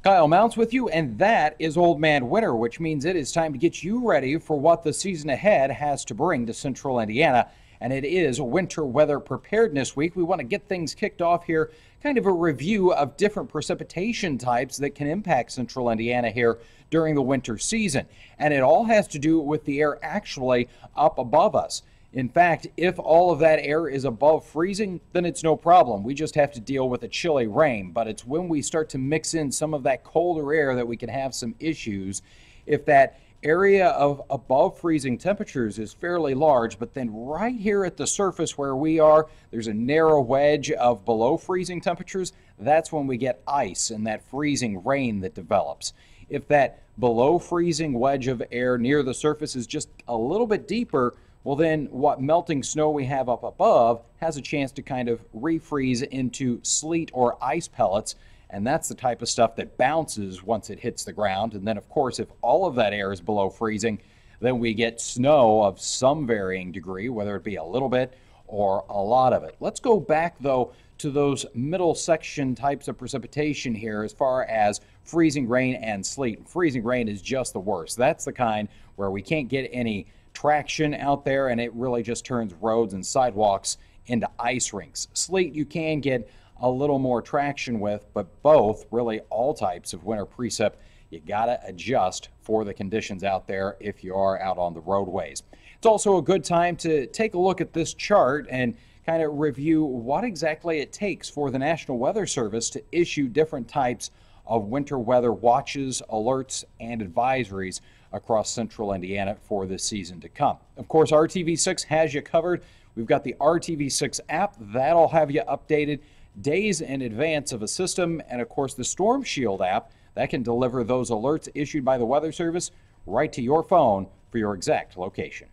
Kyle Mounts with you, and that is Old Man Winter, which means it is time to get you ready for what the season ahead has to bring to Central Indiana. And it is Winter Weather Preparedness Week. We want to get things kicked off here, kind of a review of different precipitation types that can impact Central Indiana here during the winter season. And it all has to do with the air actually up above us. In fact, if all of that air is above freezing, then it's no problem. We just have to deal with a chilly rain. But it's when we start to mix in some of that colder air that we can have some issues. If that area of above freezing temperatures is fairly large, but then right here at the surface where we are, there's a narrow wedge of below freezing temperatures, that's when we get ice and that freezing rain that develops. If that below freezing wedge of air near the surface is just a little bit deeper, well then what melting snow we have up above has a chance to kind of refreeze into sleet or ice pellets, and that's the type of stuff that bounces once it hits the ground. And then of course, if all of that air is below freezing, then we get snow of some varying degree, whether it be a little bit or a lot of it. Let's go back though to those middle section types of precipitation here as far as freezing rain and sleet. Freezing rain is just the worst. That's the kind where we can't get any traction out there, and it really just turns roads and sidewalks into ice rinks. Sleet you can get a little more traction with, but both, really all types of winter precip, you gotta adjust for the conditions out there if you are out on the roadways. It's also a good time to take a look at this chart and kind of review what exactly it takes for the National Weather Service to issue different types of winter weather watches, alerts, and advisories across Central Indiana for this season to come. Of course, RTV6 has you covered. We've got the RTV6 app. That'll have you updated days in advance of a system. And of course, the Storm Shield app, that can deliver those alerts issued by the Weather Service right to your phone for your exact location.